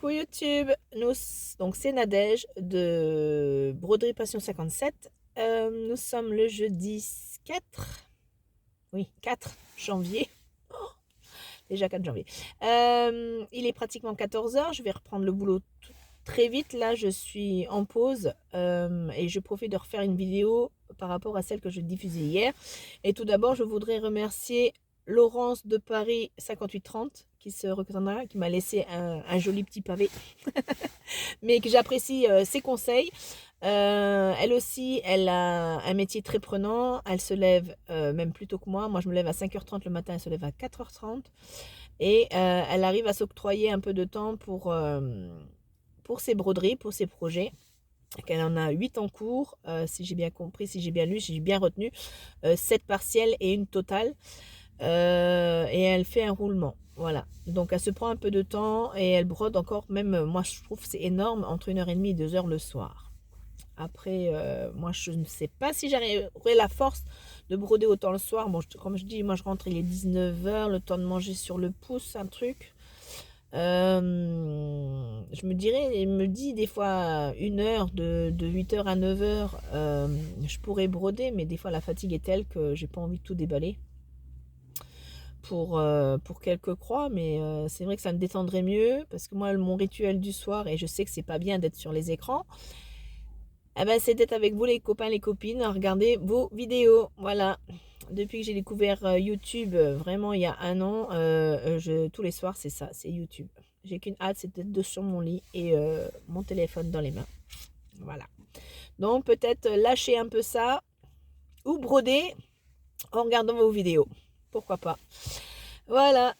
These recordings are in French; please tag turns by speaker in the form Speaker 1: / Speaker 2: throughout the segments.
Speaker 1: Coucou YouTube, donc c'est Nadège de Broderie Passion 57. Nous sommes le jeudi 4, oui 4 janvier, déjà 4 janvier. Il est pratiquement 14 heures, je vais reprendre le boulot très vite. Là je suis en pause et je profite de refaire une vidéo par rapport à celle que je diffusais hier. Et tout d'abord je voudrais remercier Laurence de Paris 5830 qui se reconnaîtra, qui m'a laissé un joli petit pavé, mais que j'apprécie ses conseils. Elle aussi, elle a un métier très prenant. Elle se lève même plus tôt que moi. Moi, je me lève à 5h30 le matin, elle se lève à 4h30. Et elle arrive à s'octroyer un peu de temps pour ses broderies, pour ses projets. Qu'elle en a 8 en cours, si j'ai bien compris, si j'ai bien lu, si j'ai bien retenu, 7 partiels et une totale. Et elle fait un roulement, voilà, donc elle se prend un peu de temps et elle brode encore, même moi je trouve que c'est énorme, entre 1h30 et 2h le soir. Après moi je ne sais pas si j'aurai la force de broder autant le soir. Bon, comme je dis, moi je rentre, il est 19h, le temps de manger sur le pouce, un truc. Je me dis des fois 1 heure, de 8h à 9h, je pourrais broder, mais des fois la fatigue est telle que j'ai pas envie de tout déballer pour quelques croix. Mais c'est vrai que ça me détendrait mieux, parce que moi mon rituel du soir, et je sais que c'est pas bien d'être sur les écrans, eh ben, c'est d'être avec vous les copains, les copines, à regarder vos vidéos. Voilà, depuis que j'ai découvert YouTube, vraiment il y a un an, tous les soirs c'est ça, c'est YouTube. J'ai qu'une hâte, c'est d'être sur mon lit et mon téléphone dans les mains. Voilà, donc peut-être lâcher un peu ça ou broder en regardant vos vidéos, pourquoi pas. Voilà,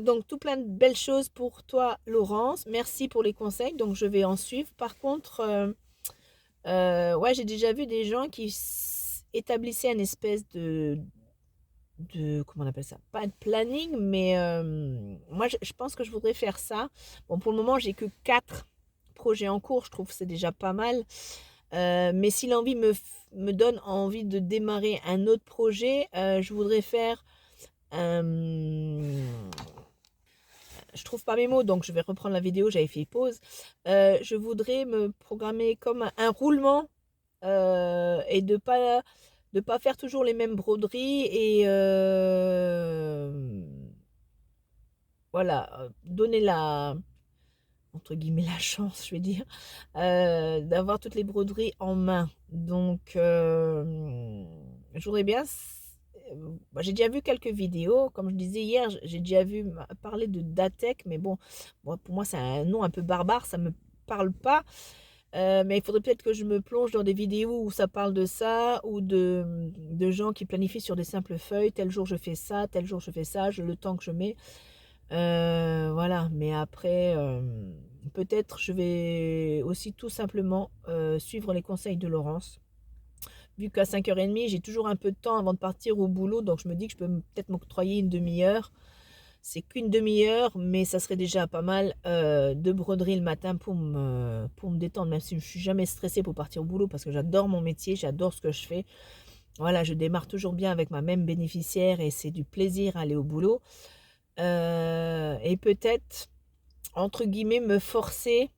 Speaker 1: donc tout plein de belles choses pour toi Laurence, merci pour les conseils, donc je vais en suivre. Par contre, ouais, j'ai déjà vu des gens qui établissaient une espèce comment on appelle ça, pas de planning, mais moi je pense que je voudrais faire ça. Bon, pour le moment j'ai que 4 projets en cours, je trouve que c'est déjà pas mal. Mais si l'envie me donne envie de démarrer un autre projet, je voudrais faire je trouve pas mes mots, donc je vais reprendre la vidéo, j'avais fait pause. Je voudrais me programmer comme un roulement, et de pas faire toujours les mêmes broderies, et voilà, donner entre guillemets la chance, je vais dire, d'avoir toutes les broderies en main. Donc je voudrais bien. J'ai déjà vu quelques vidéos, comme je disais hier, j'ai déjà vu parler de Datec, mais bon, pour moi c'est un nom un peu barbare, ça me parle pas. Mais il faudrait peut-être que je me plonge dans des vidéos où ça parle de ça, ou de gens qui planifient sur des simples feuilles, tel jour je fais ça, tel jour je fais ça, le temps que je mets. Voilà, mais après, peut-être je vais aussi tout simplement suivre les conseils de Laurence. Vu qu'à 5h30, j'ai toujours un peu de temps avant de partir au boulot, donc je me dis que je peux peut-être m'octroyer une demi-heure. C'est qu'une demi-heure, mais ça serait déjà pas mal de broderie le matin pour me détendre, même si je suis jamais stressée pour partir au boulot, parce que j'adore mon métier, j'adore ce que je fais. Voilà, je démarre toujours bien avec ma même bénéficiaire et c'est du plaisir à aller au boulot. Et peut-être, entre guillemets, me forcer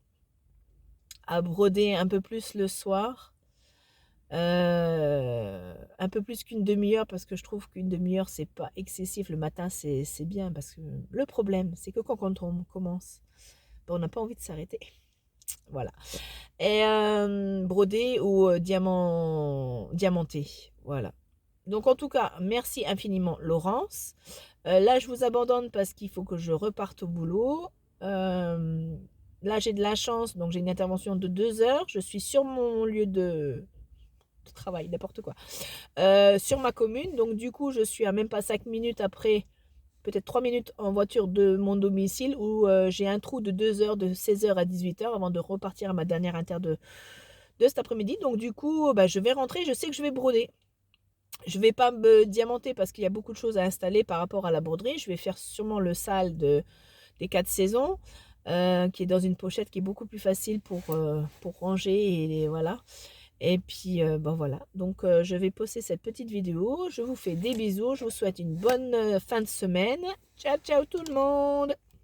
Speaker 1: à broder un peu plus le soir. Un peu plus qu'une demi-heure, parce que je trouve qu'une demi-heure c'est pas excessif. Le matin c'est bien, parce que le problème c'est que quand on commence, ben, on n'a pas envie de s'arrêter. Voilà. Et broder ou diamanter, voilà. Donc en tout cas, merci infiniment Laurence. Là je vous abandonne parce qu'il faut que je reparte au boulot. Là j'ai de la chance, donc j'ai une intervention de 2 heures, je suis sur mon lieu de travail, n'importe quoi, sur ma commune. Donc du coup je suis à même pas 5 minutes après, peut-être 3 minutes en voiture de mon domicile, où j'ai un trou de 2 heures, de 16h à 18h, avant de repartir à ma dernière inter de cet après-midi. Donc du coup bah, je vais rentrer, je sais que je vais broder. Je vais pas me diamanter parce qu'il y a beaucoup de choses à installer par rapport à la broderie. Je vais faire sûrement le sale des 4 saisons, qui est dans une pochette qui est beaucoup plus facile pour ranger, et voilà. Et puis, ben voilà, donc je vais poster cette petite vidéo. Je vous fais des bisous, je vous souhaite une bonne fin de semaine. Ciao, ciao tout le monde!